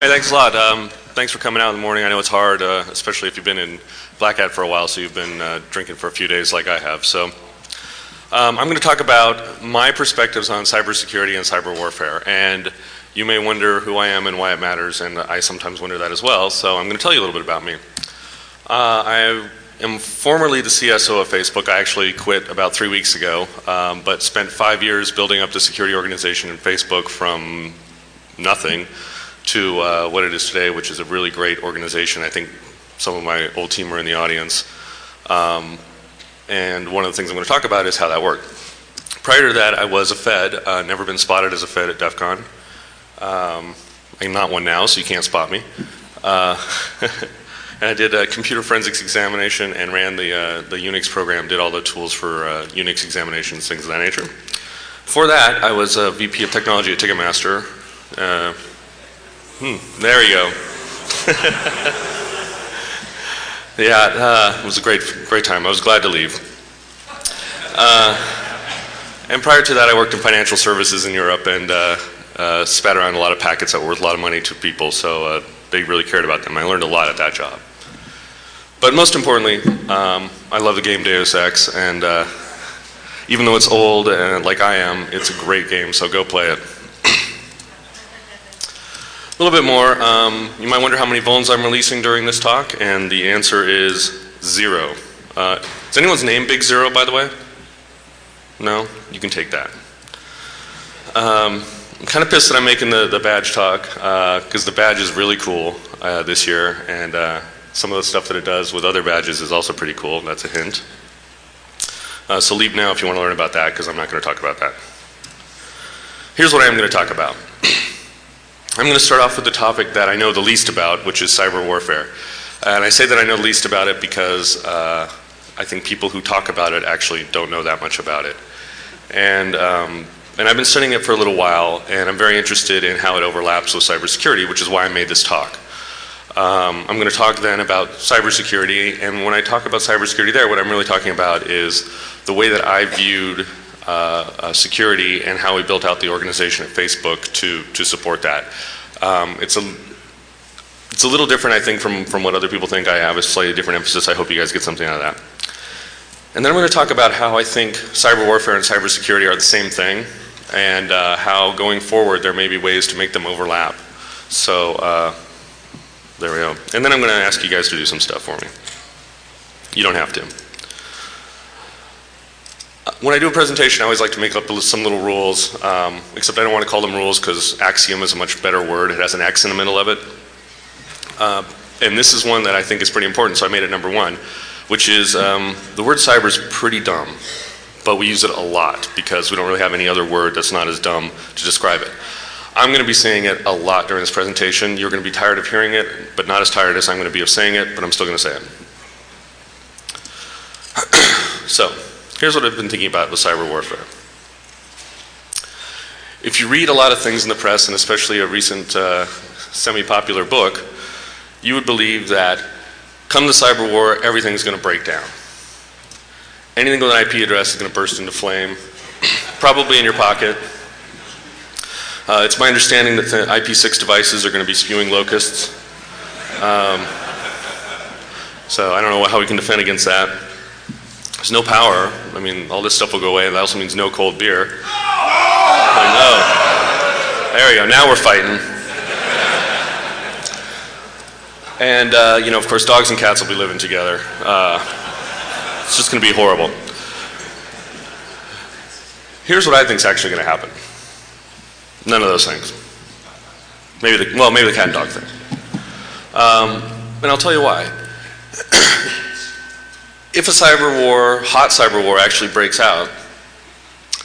Hey, thanks a lot. Thanks for coming out in the morning. I know it's hard, especially if you've been in Black Hat for a while, so you've been drinking for a few days like I have. So I'm going to talk about my perspectives on cybersecurity and cyber warfare. And you may wonder who I am and why it matters, and I sometimes wonder that as well. So I'm going to tell you a little bit about me. I am formerly the CSO of Facebook. I actually quit about 3 weeks ago, but spent 5 years building up the security organization in Facebook from nothing to what it is today, which is a really great organization. I think some of my old team are in the audience. And one of the things I'm going to talk about is how that worked. Prior to that, I was a Fed, never been spotted as a Fed at DEF CON. I'm not one now, so you can't spot me. And I did a computer forensics examination and ran the Unix program, did all the tools for Unix examinations, things of that nature. Before that, I was a VP of technology at Ticketmaster. There you go. Yeah, it was a great time. I was glad to leave. And prior to that, I worked in financial services in Europe and spat around a lot of packets that were worth a lot of money to people, so they really cared about them. I learned a lot at that job. But most importantly, I love the game Deus Ex, and even though it's old and like I am, it's a great game, so go play it. A little bit more, you might wonder how many vulns I'm releasing during this talk, and the answer is 0. Is anyone's name Big Zero, by the way? No? You can take that. I'm kind of pissed that I'm making the badge talk, because the badge is really cool this year, and some of the stuff that it does with other badges is also pretty cool. That's a hint. So leave now if you want to learn about that, because I'm not going to talk about that. Here's what I am going to talk about. I'm going to start off with the topic that I know the least about, which is cyber warfare. And I say that I know the least about it because I think people who talk about it actually don't know that much about it. And I've been studying it for a little while, and I'm very interested in how it overlaps with cybersecurity, which is why I made this talk. I'm going to talk then about cybersecurity, and when I talk about cybersecurity there, what I'm really talking about is the way that I viewed security and how we built out the organization at Facebook to support that. It's a little different, I think, from what other people think. I have a slightly different emphasis. I hope you guys get something out of that. And then I'm going to talk about how I think cyber warfare and cybersecurity are the same thing, and how going forward there may be ways to make them overlap. So there we go. And then I'm going to ask you guys to do some stuff for me. You don't have to. When I do a presentation, I always like to make up some little rules, except I don't want to call them rules because axiom is a much better word. It has an X in the middle of it. And this is one that I think is pretty important, so I made it number 1, which is the word cyber is pretty dumb, but we use it a lot because we don't really have any other word that's not as dumb to describe it. I'm going to be saying it a lot during this presentation. You're going to be tired of hearing it, but not as tired as I'm going to be of saying it, but I'm still going to say it. So, here's what I've been thinking about with cyber warfare. If you read a lot of things in the press, and especially a recent semi-popular book, you would believe that come the cyber war, everything's going to break down. Anything with an IP address is going to burst into flame, probably in your pocket. It's my understanding that the IP6 devices are going to be spewing locusts. So I don't know how we can defend against that. There's no power. I mean, all this stuff will go away. That also means no cold beer. I know. There we go. Now we're fighting. And, you know, of course, dogs and cats will be living together. It's just going to be horrible. Here's what I think is actually going to happen. None of those things. Maybe the cat and dog thing. And I'll tell you why. If a cyber war, hot cyber war actually breaks out,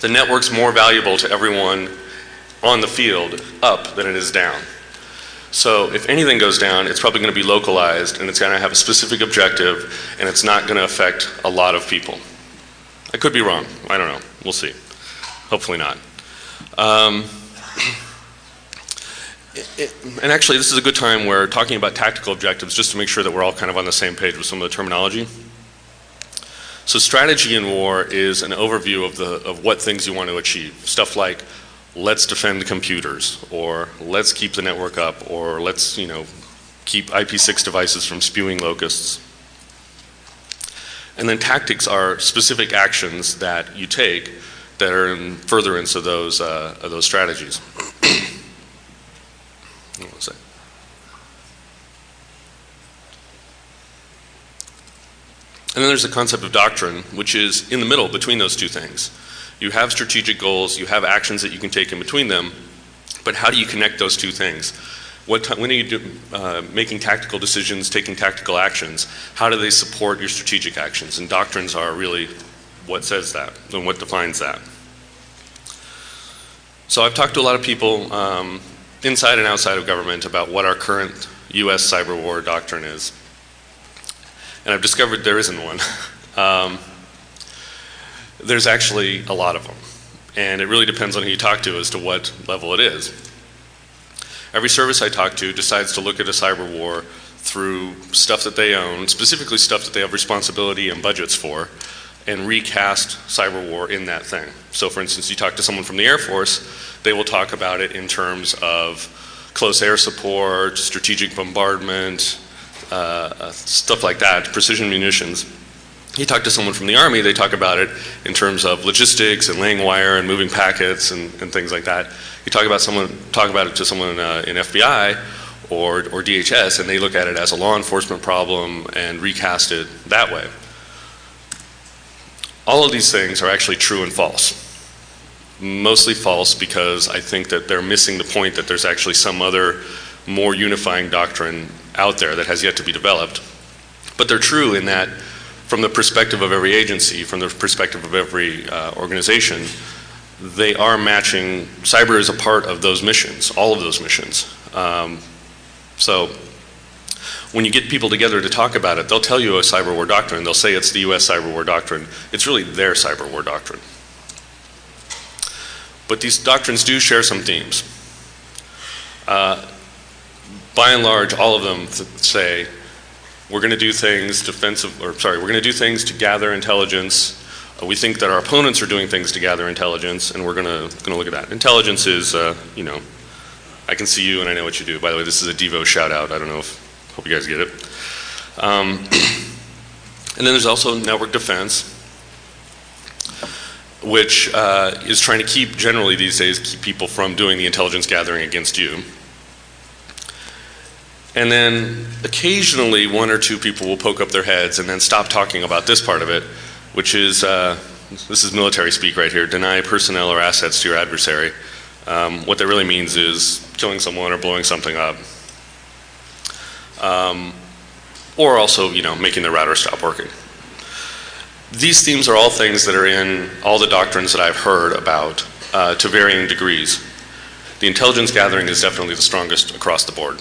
the network's more valuable to everyone on the field up than it is down. So if anything goes down, it's probably going to be localized and it's going to have a specific objective and it's not going to affect a lot of people. I could be wrong. I don't know. We'll see. Hopefully not. And actually, this is a good time where talking about tactical objectives, just to make sure that we're all kind of on the same page with some of the terminology. So strategy in war is an overview of what things you want to achieve. Stuff like let's defend computers, or let's keep the network up, or let's, keep IP6 devices from spewing locusts. And then tactics are specific actions that you take that are in furtherance of those strategies. And then there's the concept of doctrine, which is in the middle between those two things. You have strategic goals, you have actions that you can take in between them, but how do you connect those two things? When are you making tactical decisions, taking tactical actions? How do they support your strategic actions? And doctrines are really what says that and what defines that. So I've talked to a lot of people inside and outside of government about what our current US cyber war doctrine is. And I've discovered there isn't one. There's actually a lot of them. And it really depends on who you talk to as to what level it is. Every service I talk to decides to look at a cyber war through stuff that they own, specifically stuff that they have responsibility and budgets for, and recast cyber war in that thing. So for instance, you talk to someone from the Air Force, they will talk about it in terms of close air support, strategic bombardment, stuff like that, precision munitions. You talk to someone from the Army, they talk about it in terms of logistics and laying wire and moving packets and things like that. You talk about it to someone in FBI or DHS, and they look at it as a law enforcement problem and recast it that way. All of these things are actually true and false. Mostly false because I think that they're missing the point that there's actually some other more unifying doctrine out there that has yet to be developed. But they're true in that from the perspective of every agency, from the perspective of every organization, they are matching. Cyber is a part of those missions, all of those missions. So when you get people together to talk about it, they'll tell you a cyber war doctrine. They'll say it's the US cyber war doctrine. It's really their cyber war doctrine. But these doctrines do share some themes. By and large, all of them say we're going to do things we're going to do things to gather intelligence. We think that our opponents are doing things to gather intelligence, and we're going to look at that. Intelligence is, I can see you and I know what you do. By the way, this is a Devo shout out. I don't know hope you guys get it. And then there's also network defense, which is trying to keep, generally these days, keep people from doing the intelligence gathering against you. And then occasionally one or two people will poke up their heads and then stop talking about this part of it, which is, this is military speak right here, deny personnel or assets to your adversary. What that really means is killing someone or blowing something up. Or also, making the router stop working. These themes are all things that are in all the doctrines that I've heard about to varying degrees. The intelligence gathering is definitely the strongest across the board.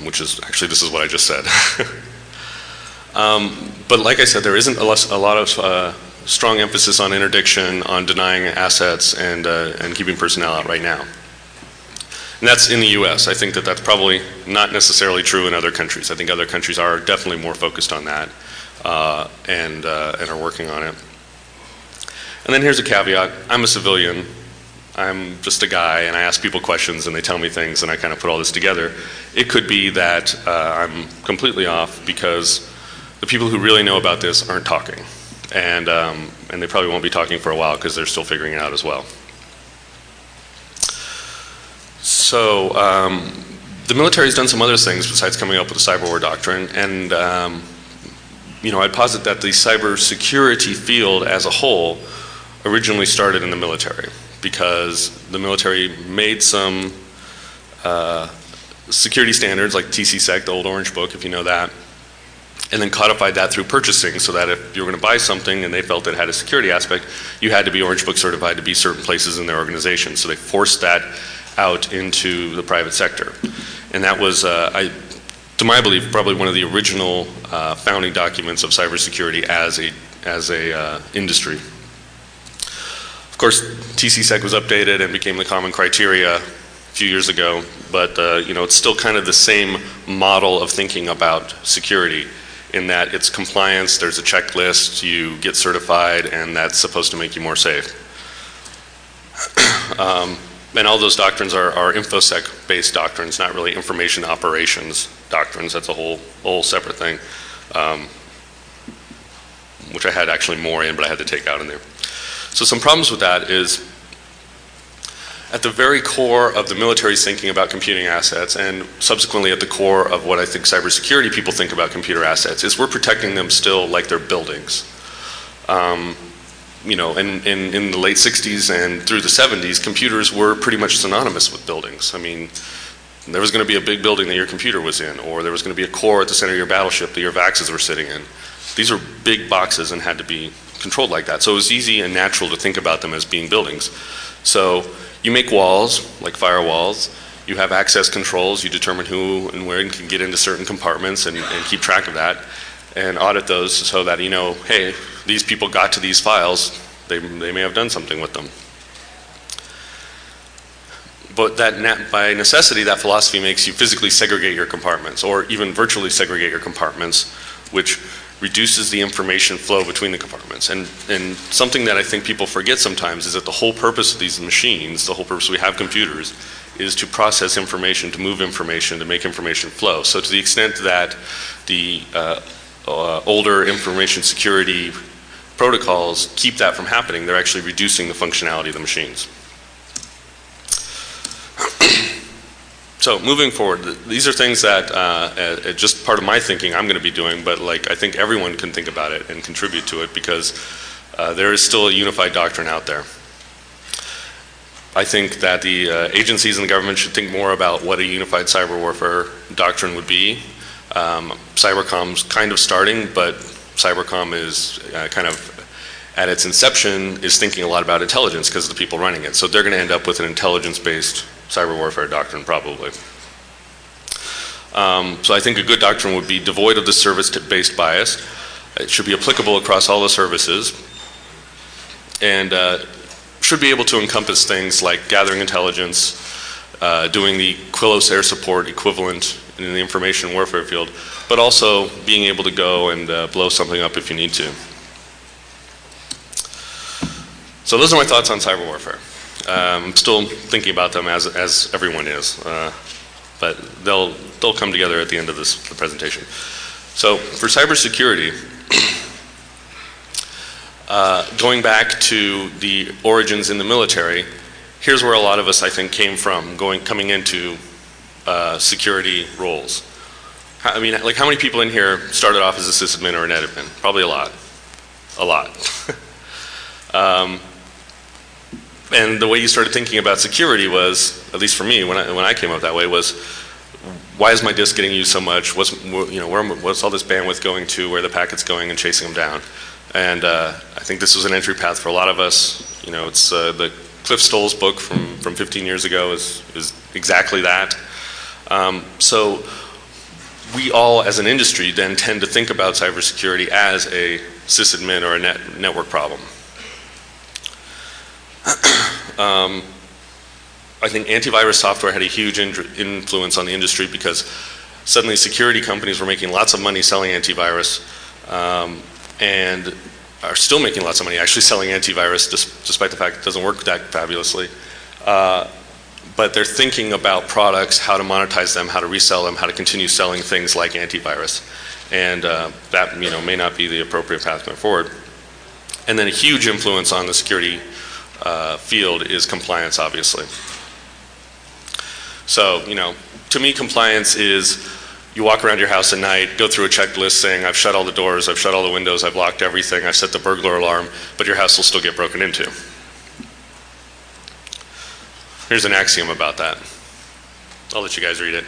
Which is, actually this is what I just said. But like I said, there isn't a lot of strong emphasis on interdiction, on denying assets, and keeping personnel out right now. And that's in the US. I think that that's probably not necessarily true in other countries. I think other countries are definitely more focused on that and are working on it. And then here's a caveat. I'm a civilian. I'm just a guy, and I ask people questions, and they tell me things, and I kind of put all this together. It could be that I'm completely off because the people who really know about this aren't talking. And they probably won't be talking for a while because they're still figuring it out as well. So the military's done some other things besides coming up with the cyber war doctrine, and I'd posit that the cybersecurity field as a whole originally started in the military, because the military made some security standards like TCSEC, the old Orange Book, if you know that, and then codified that through purchasing, so that if you were going to buy something and they felt it had a security aspect, you had to be Orange Book certified to be certain places in their organization. So they forced that out into the private sector. And that was, to my belief, probably one of the original founding documents of cybersecurity as a industry. Of course, TCSEC was updated and became the common criteria a few years ago, but it's still kind of the same model of thinking about security. in that it's compliance, there's a checklist, you get certified, and that's supposed to make you more safe. And all those doctrines are InfoSec-based doctrines, not really information operations doctrines. That's a whole separate thing, which I had actually more in, but I had to take out in there. So some problems with that is, at the very core of the military's thinking about computing assets, and subsequently at the core of what I think cybersecurity people think about computer assets, is we're protecting them still like they're buildings. You know, in the late 60s and through the 70s, computers were pretty much synonymous with buildings. I mean, there was going to be a big building that your computer was in, or there was going to be a core at the center of your battleship that your VAXs were sitting in. These were big boxes and had to be controlled like that. So it was easy and natural to think about them as being buildings. So you make walls, like firewalls. You have access controls. You determine who and where can get into certain compartments and keep track of that and audit those so that you know, hey, these people got to these files. They may have done something with them. But that by necessity, that philosophy makes you physically segregate your compartments, or even virtually segregate your compartments, which reduces the information flow between the compartments. And something that I think people forget sometimes is that the whole purpose of these machines, the whole purpose we have computers, is to process information, to move information, to make information flow. So to the extent that the older information security protocols keep that from happening, they're actually reducing the functionality of the machines. So moving forward, these are things that just part of my thinking I'm going to be doing, but like I think everyone can think about it and contribute to it because there is still a unified doctrine out there. I think that the agencies in the government should think more about what a unified cyber warfare doctrine would be. Cybercom's kind of starting, but Cybercom is kind of at its inception is thinking a lot about intelligence because of the people running it. So they're going to end up with an intelligence-based cyber warfare doctrine probably. So I think a good doctrine would be devoid of the service-based bias. It should be applicable across all the services and should be able to encompass things like gathering intelligence, doing the Quillos air support equivalent in the information warfare field, but also being able to go and blow something up if you need to. So those are my thoughts on cyber warfare. I'm still thinking about them as everyone is, but they'll come together at the end of the presentation. So for cybersecurity, going back to the origins in the military, here's where a lot of us I think came from, coming into security roles. I mean, like how many people in here started off as a sysadmin or an admin? Probably a lot. A lot. And the way you started thinking about security was, at least for me, when I came up that way, was why is my disk getting used so much? What's all this bandwidth going to? Where are the packets going, and chasing them down? And I think this was an entry path for a lot of us. You know, it's the Cliff Stoll's book from 15 years ago is exactly that. So we all, as an industry, then tend to think about cybersecurity as a sysadmin or a network problem. I think antivirus software had a huge influence on the industry because suddenly security companies were making lots of money selling antivirus and are still making lots of money actually selling antivirus despite the fact it doesn't work that fabulously. But they're thinking about products, how to monetize them, how to resell them, how to continue selling things like antivirus. And that may not be the appropriate path going forward. And then a huge influence on the security field is compliance, obviously. So, to me, compliance is you walk around your house at night, go through a checklist saying, I've shut all the doors, I've shut all the windows, I've locked everything, I've set the burglar alarm, but your house will still get broken into. Here's an axiom about that. I'll let you guys read it.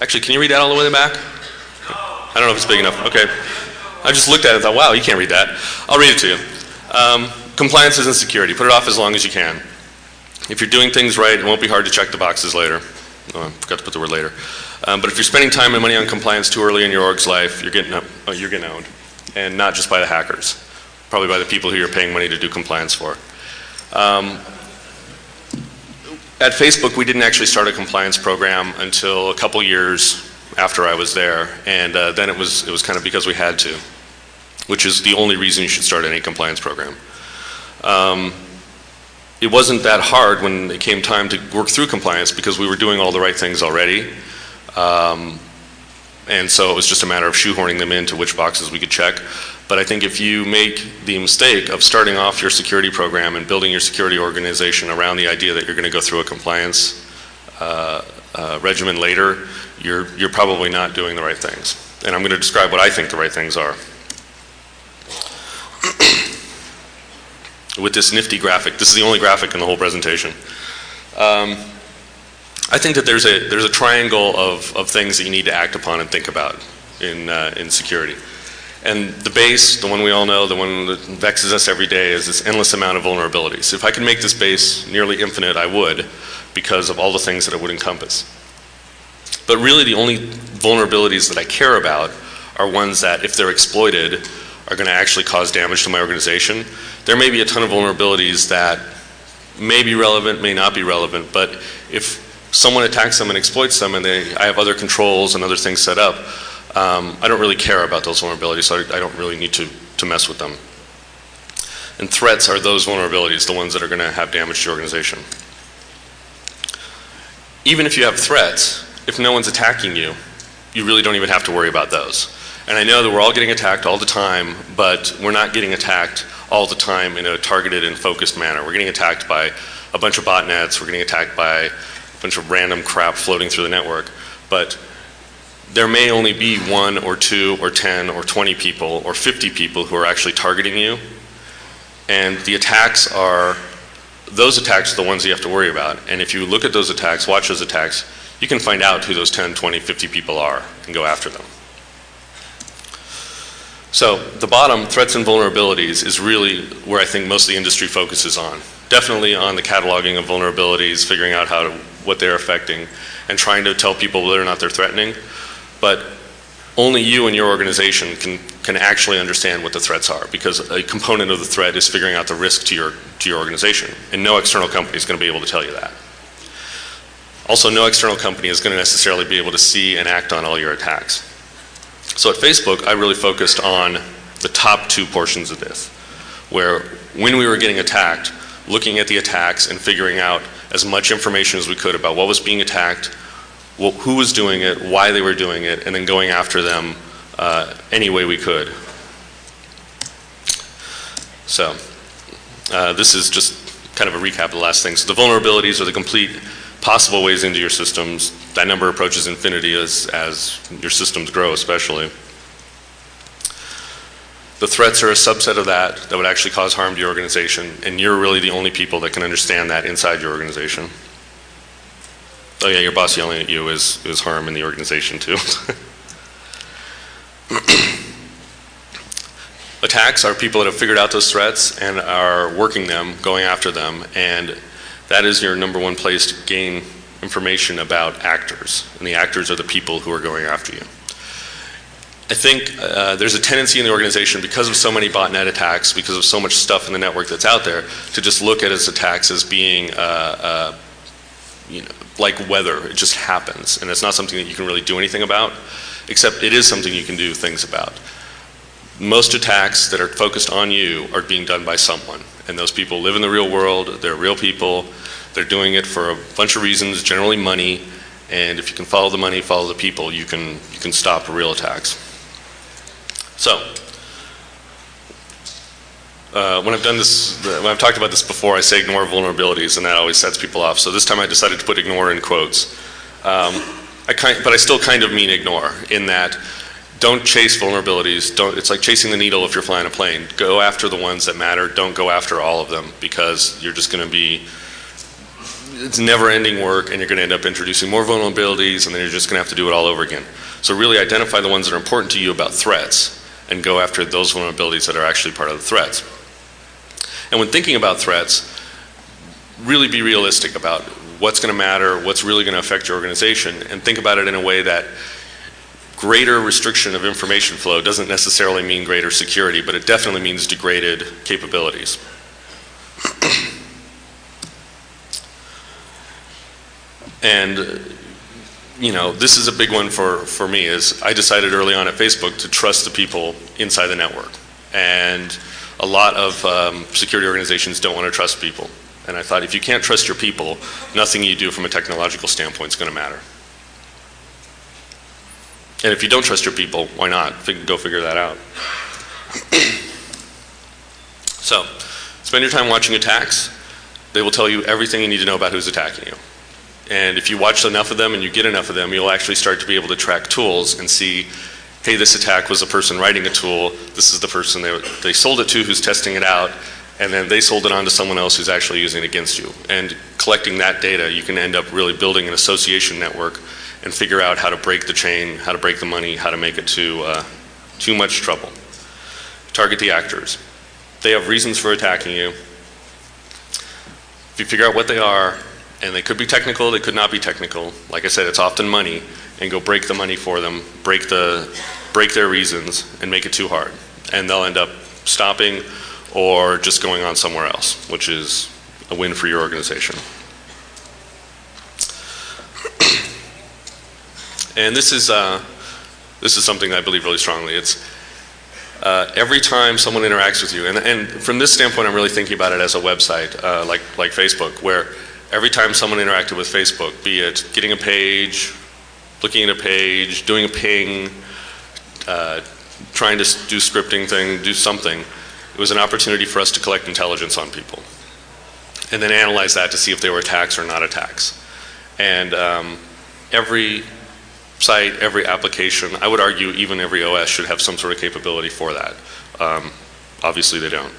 Actually, can you read that all the way to the back? I don't know if it's big enough. Okay. I just looked at it and thought, wow, you can't read that. I'll read it to you. Compliance isn't security. Put it off as long as you can. If you're doing things right, it won't be hard to check the boxes later. Oh, I forgot to put the word later. But if you're spending time and money on compliance too early in your org's life, you're getting owned. And not just by the hackers. Probably by the people who you're paying money to do compliance for. At Facebook, we didn't actually start a compliance program until a couple years after I was there, and then it was kind of because we had to, which is the only reason you should start any compliance program. It wasn't that hard when it came time to work through compliance because we were doing all the right things already. And so it was just a matter of shoehorning them into which boxes we could check. But I think if you make the mistake of starting off your security program and building your security organization around the idea that you're going to go through a compliance regimen later, you're probably not doing the right things. And I'm going to describe what I think the right things are. With this nifty graphic. This is the only graphic in the whole presentation. I think that there's a triangle of things that you need to act upon and think about in security. And the base, the one we all know, the one that vexes us every day, is this endless amount of vulnerabilities. If I could make this base nearly infinite, I would, because of all the things that it would encompass. But really the only vulnerabilities that I care about are ones that, if they're exploited, are going to actually cause damage to my organization. There may be a ton of vulnerabilities that may be relevant, may not be relevant, but if someone attacks them and exploits them and I have other controls and other things set up, I don't really care about those vulnerabilities, so I don't really need to mess with them. And threats are those vulnerabilities, the ones that are going to have damage to your organization. Even if you have threats, if no one's attacking you, you really don't even have to worry about those. And I know that we're all getting attacked all the time, but we're not getting attacked all the time in a targeted and focused manner. We're getting attacked by a bunch of botnets, we're getting attacked by a bunch of random crap floating through the network, but there may only be 1 or 2 or 10 or 20 people or 50 people who are actually targeting you, and the attacks are, those attacks are the ones you have to worry about. And if you look at those attacks, watch those attacks, you can find out who those 10, 20, 50 people are and go after them. So the bottom, threats and vulnerabilities, is really where I think most of the industry focuses on. Definitely on the cataloging of vulnerabilities, figuring out what they're affecting, and trying to tell people whether or not they're threatening. But only you and your organization can actually understand what the threats are, because a component of the threat is figuring out the risk to your organization, and no external company is going to be able to tell you that. Also, no external company is going to necessarily be able to see and act on all your attacks. So at Facebook, I really focused on the top 2 portions of this, where when we were getting attacked, looking at the attacks and figuring out as much information as we could about what was being attacked, who was doing it, why they were doing it, and then going after them any way we could. So this is just kind of a recap of the last thing. So the vulnerabilities are the complete possible ways into your systems. That number approaches infinity as your systems grow, especially. The threats are a subset of that would actually cause harm to your organization, and you're really the only people that can understand that inside your organization. Oh yeah, your boss yelling at you is harm in the organization too. Attacks are people that have figured out those threats and are working them, going after them, and that is your number 1 place to gain information about actors, and the actors are the people who are going after you. I think there's a tendency in the organization, because of so many botnet attacks, because of so much stuff in the network that's out there, to just look at its attacks as being like weather. It just happens, and it's not something that you can really do anything about, except it is something you can do things about. Most attacks that are focused on you are being done by someone, and those people live in the real world, they're real people, they're doing it for a bunch of reasons, generally money, and if you can follow the money, follow the people, you can stop real attacks. So, when I've talked about this before, I say ignore vulnerabilities, and that always sets people off. So this time I decided to put ignore in quotes. But I still kind of mean ignore, in that don't chase vulnerabilities. It's like chasing the needle if you're flying a plane. Go after the ones that matter. Don't go after all of them, because you're just going to be, it's never-ending work, and you're going to end up introducing more vulnerabilities, and then you're just going to have to do it all over again. So really identify the ones that are important to you about threats, and go after those vulnerabilities that are actually part of the threats. And when thinking about threats, really be realistic about what's going to matter, what's really going to affect your organization, and think about it in a way that greater restriction of information flow doesn't necessarily mean greater security, but it definitely means degraded capabilities. And this is a big one for me, is I decided early on at Facebook to trust the people inside the network. And a lot of security organizations don't want to trust people. And I thought, if you can't trust your people, nothing you do from a technological standpoint is going to matter. And if you don't trust your people, why not? Go figure that out. So, spend your time watching attacks. They will tell you everything you need to know about who's attacking you. And if you watch enough of them and you get enough of them, you'll actually start to be able to track tools and see, hey, this attack was a person writing a tool, this is the person they sold it to who's testing it out, and then they sold it on to someone else who's actually using it against you. And collecting that data, you can end up really building an association network and figure out how to break the chain, how to break the money, how to make it too much trouble. Target the actors. They have reasons for attacking you. If you figure out what they are, and they could be technical, they could not be technical. Like I said, it's often money, and go break the money for them, break their reasons, and make it too hard. And they'll end up stopping or just going on somewhere else, which is a win for your organization. And this is something that I believe really strongly. It's every time someone interacts with you, and from this standpoint, I'm really thinking about it as a website, like Facebook, where every time someone interacted with Facebook, be it getting a page, looking at a page, doing a ping, trying to do scripting thing, do something, it was an opportunity for us to collect intelligence on people. And then analyze that to see if they were attacks or not attacks. And every site, every application, I would argue even every OS should have some sort of capability for that. Obviously they don't.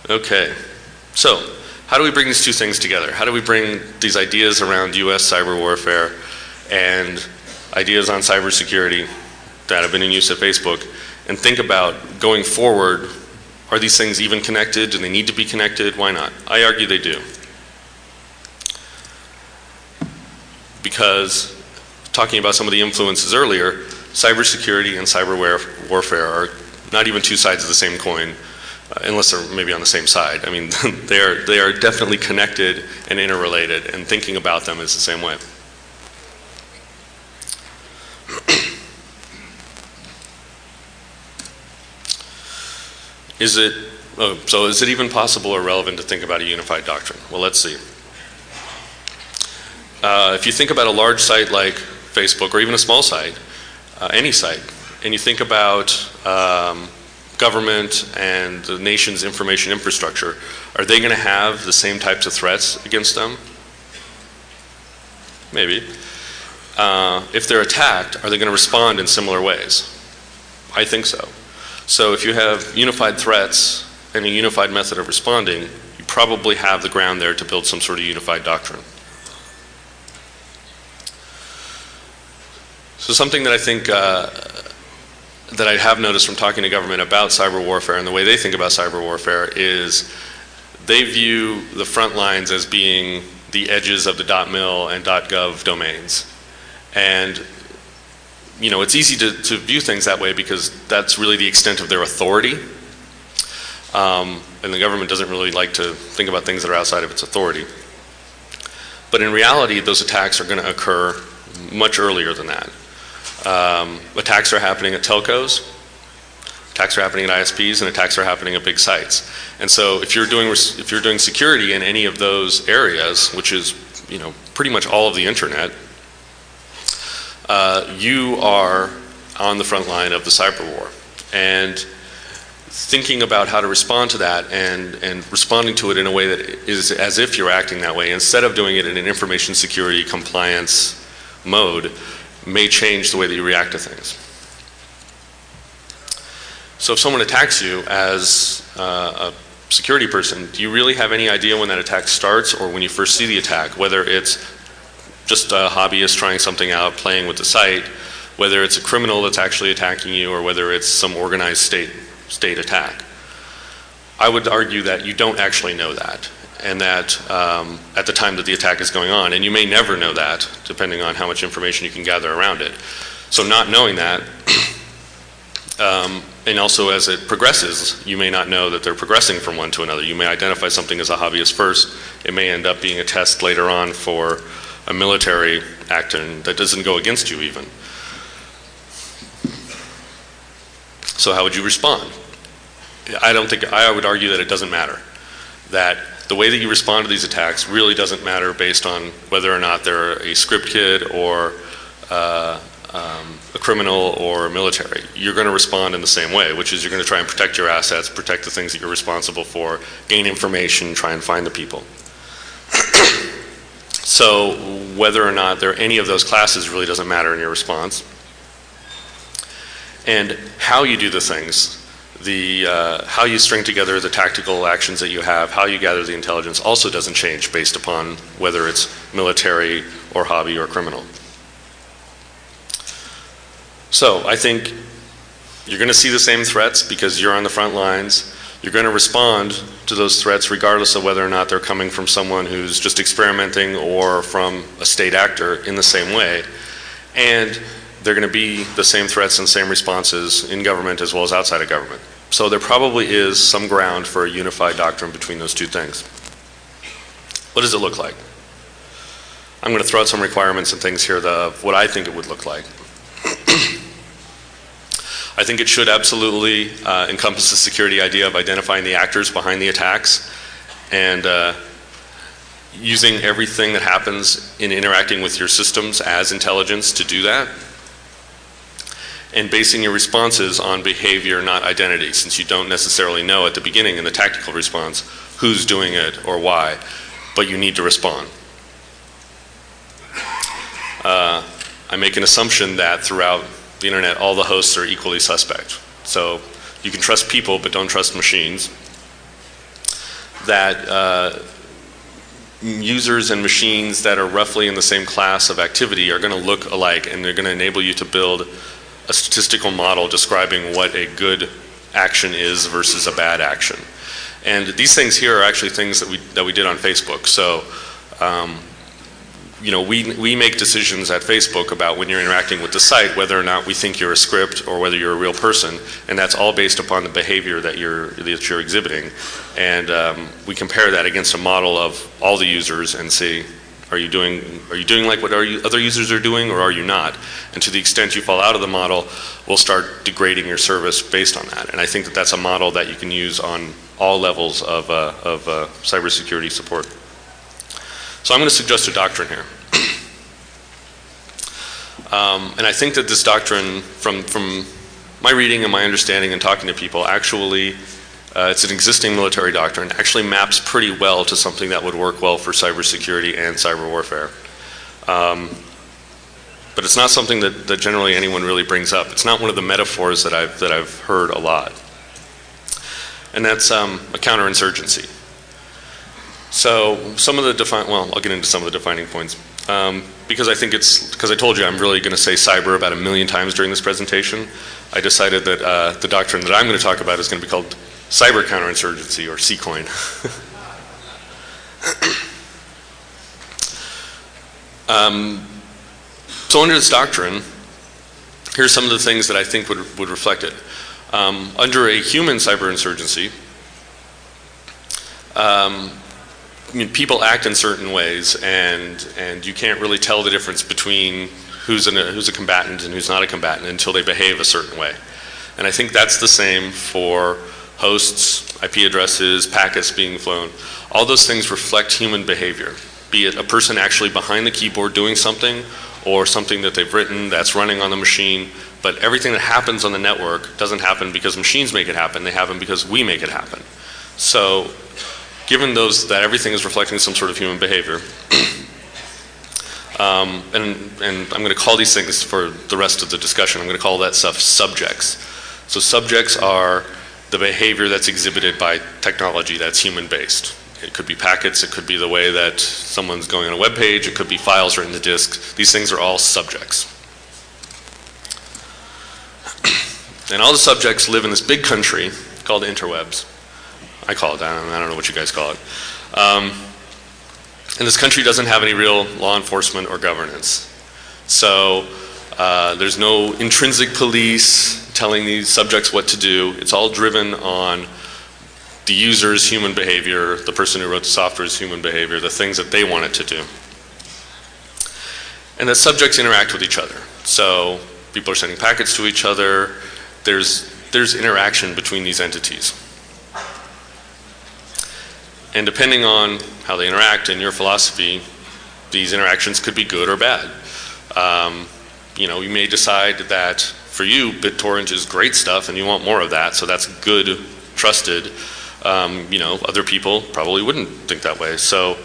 Okay, so how do we bring these two things together? How do we bring these ideas around US cyber warfare and ideas on cybersecurity that have been in use at Facebook and think about going forward, are these things even connected? Do they need to be connected? Why not? I argue they do. Because, talking about some of the influences earlier, cybersecurity and cyber warfare are not even two sides of the same coin, unless they're maybe on the same side. I mean, they are definitely connected and interrelated, and thinking about them is the same way. So is it even possible or relevant to think about a unified doctrine? Well, let's see. If you think about a large site like Facebook, or even a small site, any site, and you think about government and the nation's information infrastructure, are they going to have the same types of threats against them? Maybe. If they're attacked, are they going to respond in similar ways? I think so. So if you have unified threats and a unified method of responding, you probably have the ground there to build some sort of unified doctrine. So something that I think that I have noticed from talking to government about cyber warfare and the way they think about cyber warfare is they view the front lines as being the edges of the .mil and .gov domains. And it's easy to view things that way because that's really the extent of their authority. And the government doesn't really like to think about things that are outside of its authority. But in reality, those attacks are going to occur much earlier than that. Attacks are happening at telcos, attacks are happening at ISPs, and attacks are happening at big sites. And so if you're doing security in any of those areas, which is pretty much all of the internet, you are on the front line of the cyber war. And thinking about how to respond to that and responding to it in a way that is as if you're acting that way, instead of doing it in an information security compliance mode, may change the way that you react to things. So if someone attacks you as a security person, do you really have any idea when that attack starts or when you first see the attack, whether it's just a hobbyist trying something out, playing with the site, whether it's a criminal that's actually attacking you, or whether it's some organized state attack? I would argue that you don't actually know that, and that at the time that the attack is going on, and you may never know that, depending on how much information you can gather around it. So not knowing that And also as it progresses, you may not know that they're progressing from one to another. You may identify something as a hobbyist first. It may end up being a test later on for a military action that doesn't go against you even. So how would you respond? I would argue that it doesn't matter. That the way that you respond to these attacks really doesn't matter based on whether or not they're a script kid or a criminal or military. You're going to respond in the same way, which is you're going to try and protect your assets, protect the things that you're responsible for, gain information, try and find the people. So whether or not there are any of those classes really doesn't matter in your response. And how you do the things, how you string together the tactical actions that you have, how you gather the intelligence also doesn't change based upon whether it's military or hobby or criminal. So I think you're going to see the same threats because you're on the front lines. You're going to respond to those threats regardless of whether or not they're coming from someone who's just experimenting or from a state actor in the same way. And they're going to be the same threats and same responses in government as well as outside of government. So there probably is some ground for a unified doctrine between those two things. What does it look like? I'm going to throw out some requirements and things here of what I think it would look like. I think it should absolutely encompass the security idea of identifying the actors behind the attacks and using everything that happens in interacting with your systems as intelligence to do that. And basing your responses on behavior, not identity, since you don't necessarily know at the beginning in the tactical response who's doing it or why, but you need to respond. I make an assumption that throughout the internet, all the hosts are equally suspect. So you can trust people, but don't trust machines. That users and machines that are roughly in the same class of activity are going to look alike, and they're going to enable you to build a statistical model describing what a good action is versus a bad action. And these things here are actually things that we did on Facebook. So you know, we make decisions at Facebook about when you're interacting with the site whether or not we think you're a script or whether you're a real person, and that's all based upon the behavior that you're exhibiting. And we compare that against a model of all the users and see, are you doing like what other users are doing, or are you not? And to the extent you fall out of the model, we'll start degrading your service based on that. And I think that that's a model that you can use on all levels of cybersecurity support. So I'm going to suggest a doctrine here. And I think that this doctrine, from my reading and my understanding and talking to people, actually, it's an existing military doctrine, actually maps pretty well to something that would work well for cybersecurity and cyber warfare. But it's not something that generally anyone really brings up. It's not one of the metaphors that I've heard a lot. And that's a counterinsurgency. So some of the I'll get into some of the defining points. Because I told you I'm really going to say cyber about 1 million times during this presentation, I decided that the doctrine that I'm going to talk about is going to be called cyber counterinsurgency, or C-coin. So under this doctrine, here's some of the things that I think would reflect it. Under a human cyber insurgency, I mean, people act in certain ways, and you can't really tell the difference between who's a combatant and who's not a combatant until they behave a certain way. And I think that's the same for hosts, IP addresses, packets being flown. All those things reflect human behavior, be it a person actually behind the keyboard doing something, or something that they've written that's running on the machine. But everything that happens on the network doesn't happen because machines make it happen, they happen because we make it happen. So given that everything is reflecting some sort of human behavior, and I'm going to call these things for the rest of the discussion, I'm going to call that stuff subjects. So subjects are the behavior that's exhibited by technology that's human-based. It could be packets, it could be the way that someone's going on a web page, it could be files written to disk. These things are all subjects. And all the subjects live in this big country called interwebs. I call it that. I don't know what you guys call it. And this country doesn't have any real law enforcement or governance. So there's no intrinsic police telling these subjects what to do. It's all driven on the user's human behavior, the person who wrote the software's human behavior, the things that they want it to do. And that subjects interact with each other. So people are sending packets to each other. There's interaction between these entities. And depending on how they interact and your philosophy, these interactions could be good or bad. You may decide that for you, BitTorrent is great stuff and you want more of that, so that's good, trusted. Other people probably wouldn't think that way. So,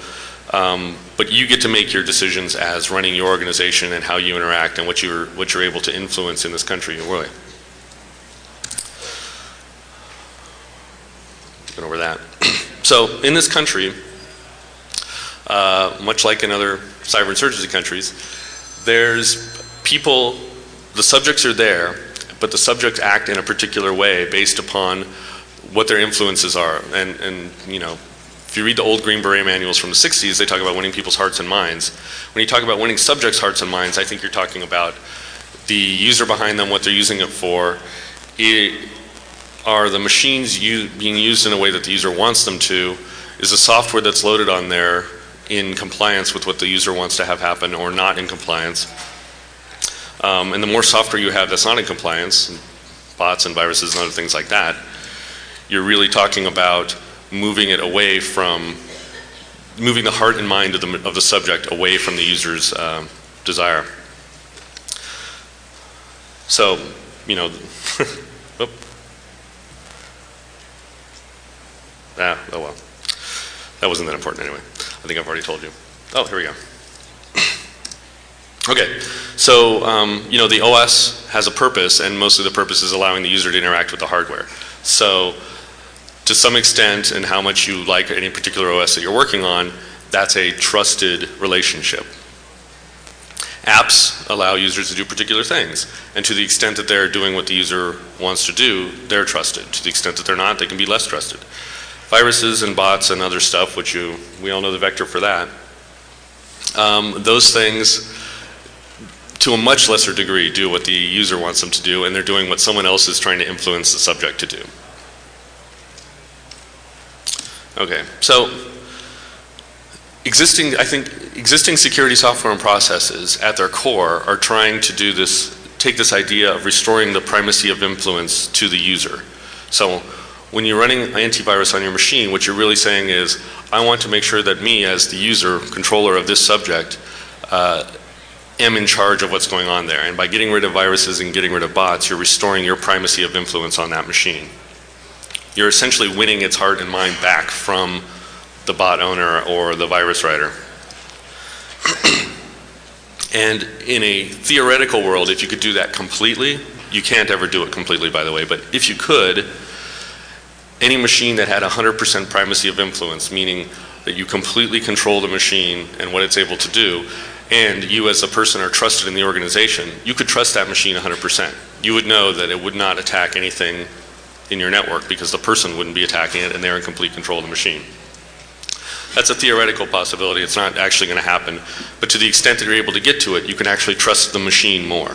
but you get to make your decisions as running your organization and how you interact and what you're able to influence in this country. Really. Get over that. So in this country, much like in other cyber insurgency countries, there's people, the subjects are there, but the subjects act in a particular way based upon what their influences are. And if you read the old Green Beret manuals from the 60s, they talk about winning people's hearts and minds. When you talk about winning subjects' hearts and minds, I think you're talking about the user behind them, what they're using it for. Are the machines being used in a way that the user wants them to? Is the software that's loaded on there in compliance with what the user wants to have happen or not in compliance? And the more software you have that's not in compliance, bots and viruses and other things like that, you're really talking about moving it away from, moving the heart and mind of the subject away from the user's desire. So, oh well. That wasn't that important anyway. I think I've already told you. Oh, here we go. Okay, so the OS has a purpose, and mostly the purpose is allowing the user to interact with the hardware. So to some extent, and how much you like any particular OS that you're working on, that's a trusted relationship. Apps allow users to do particular things, and to the extent that they're doing what the user wants to do, they're trusted. To the extent that they're not, they can be less trusted. Viruses and bots and other stuff, which we all know the vector for that, those things, to a much lesser degree, do what the user wants them to do, and they're doing what someone else is trying to influence the subject to do. Okay, so I think existing security software and processes at their core are trying to do this, take this idea of restoring the primacy of influence to the user. So when you're running antivirus on your machine, what you're really saying is, I want to make sure that me, as the user, controller of this subject, am in charge of what's going on there. And by getting rid of viruses and getting rid of bots, you're restoring your primacy of influence on that machine. You're essentially winning its heart and mind back from the bot owner or the virus writer. And in a theoretical world, if you could do that completely, you can't ever do it completely, by the way, but if you could, any machine that had 100% primacy of influence, meaning that you completely control the machine and what it's able to do, and you as a person are trusted in the organization, you could trust that machine 100%. You would know that it would not attack anything in your network because the person wouldn't be attacking it and they're in complete control of the machine. That's a theoretical possibility. It's not actually going to happen. But to the extent that you're able to get to it, you can actually trust the machine more.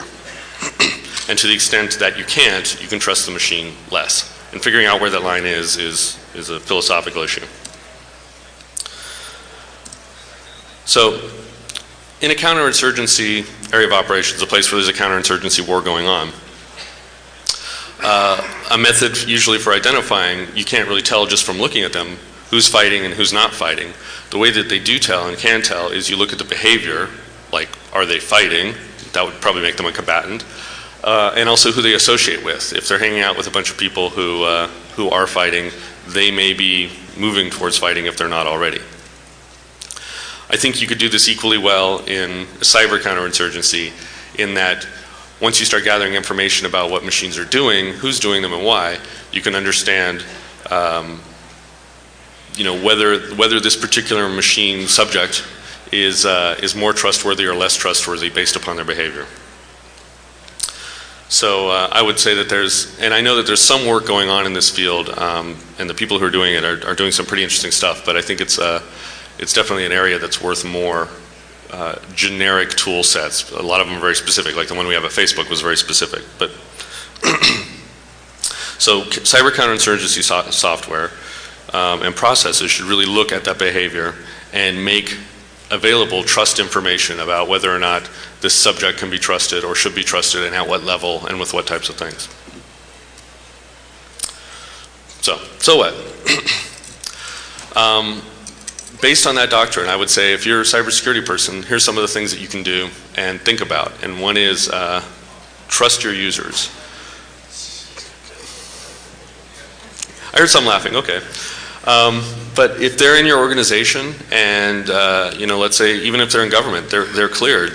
And to the extent that you can't, you can trust the machine less. And figuring out where that line is a philosophical issue. So, in a counterinsurgency area of operations, a place where there's a counterinsurgency war going on, a method usually for identifying, you can't really tell just from looking at them who's fighting and who's not fighting. The way that they do tell and can tell is you look at the behavior, like are they fighting? That would probably make them a combatant. And also who they associate with. If they're hanging out with a bunch of people who are fighting, they may be moving towards fighting if they're not already. I think you could do this equally well in a cyber counterinsurgency, in that once you start gathering information about what machines are doing, who's doing them and why, you can understand whether this particular machine subject is more trustworthy or less trustworthy based upon their behavior. So I would say that and I know that there's some work going on in this field, and the people who are doing it are doing some pretty interesting stuff, but I think it's definitely an area that's worth more generic tool sets. A lot of them are very specific, like the one we have at Facebook was very specific, but So cyber counterinsurgency software and processes should really look at that behavior and make available trust information about whether or not this subject can be trusted or should be trusted and at what level and with what types of things. So what? Based on that doctrine, I would say if you're a cybersecurity person, here's some of the things that you can do and think about. And one is trust your users. I heard some laughing, okay. But if they're in your organization and, let's say even if they're in government, they're cleared,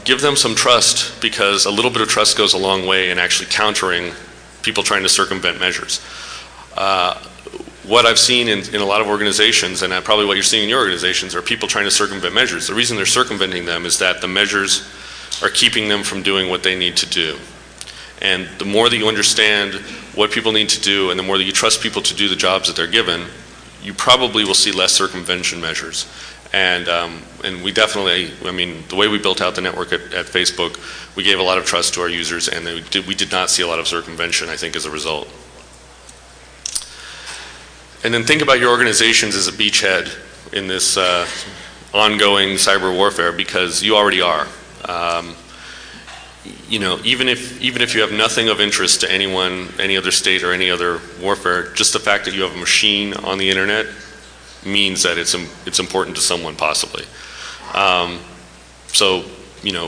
give them some trust, because a little bit of trust goes a long way in actually countering people trying to circumvent measures. What I've seen in a lot of organizations, and probably what you're seeing in your organizations, are people trying to circumvent measures. The reason they're circumventing them is that the measures are keeping them from doing what they need to do. And the more that you understand what people need to do and the more that you trust people to do the jobs that they're given, you probably will see less circumvention measures. And we definitely, the way we built out the network at Facebook, we gave a lot of trust to our users, and we did not see a lot of circumvention, I think, as a result. And then think about your organizations as a beachhead in this ongoing cyber warfare, because you already are. Even if you have nothing of interest to anyone, any other state or any other warfare, just the fact that you have a machine on the internet means that it's important to someone, possibly.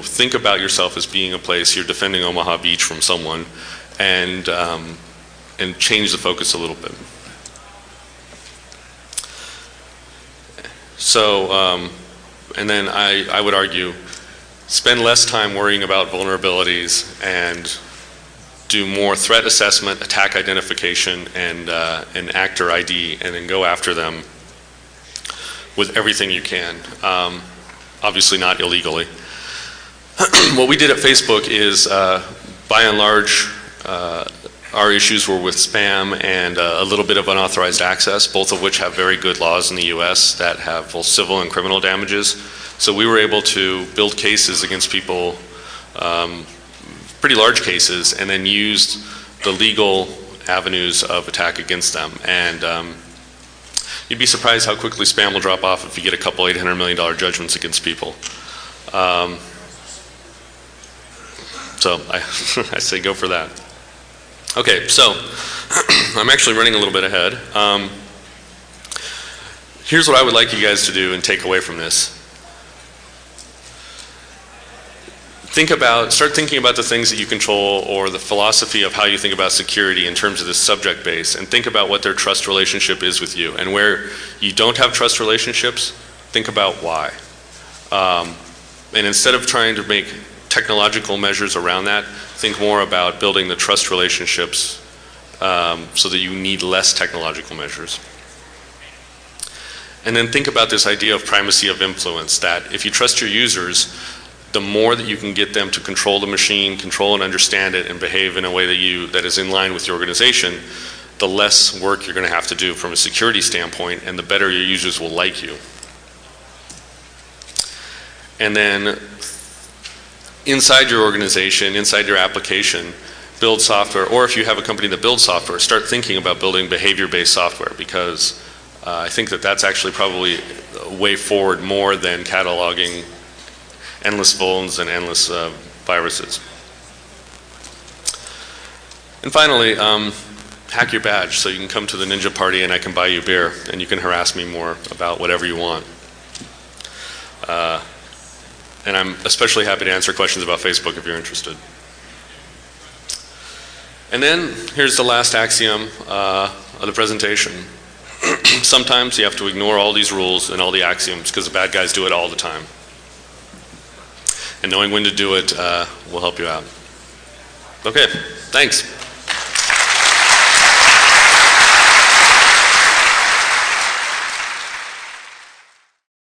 Think about yourself as being a place you're defending Omaha Beach from someone, and change the focus a little bit. So, and then I would argue, spend less time worrying about vulnerabilities and do more threat assessment, attack identification, and actor ID, and then go after them with everything you can. Obviously not illegally. What we did at Facebook is, by and large, our issues were with spam and a little bit of unauthorized access, both of which have very good laws in the US that have both civil and criminal damages. So we were able to build cases against people, pretty large cases, and then used the legal avenues of attack against them. And you'd be surprised how quickly spam will drop off if you get a couple $800 million judgments against people. So I say go for that. Okay, so I'm actually running a little bit ahead. Here's what I would like you guys to do and take away from this. Start thinking about the things that you control, or the philosophy of how you think about security in terms of this subject base, and think about what their trust relationship is with you. And where you don't have trust relationships, think about why. And instead of trying to make technological measures around that, think more about building the trust relationships so that you need less technological measures. And then think about this idea of primacy of influence, that if you trust your users, the more that you can get them to control the machine, control and understand it, and behave in a way that is in line with your organization, the less work you're going to have to do from a security standpoint, and the better your users will like you. And then inside your organization, inside your application, build software, or if you have a company that builds software, start thinking about building behavior-based software, because I think that that's actually probably a way forward more than cataloging endless vulns and endless viruses. And finally, hack your badge so you can come to the ninja party and I can buy you beer and you can harass me more about whatever you want. And I'm especially happy to answer questions about Facebook if you're interested. And then here's the last axiom of the presentation. Sometimes you have to ignore all these rules and all the axioms because the bad guys do it all the time. And knowing when to do it will help you out. Okay, thanks.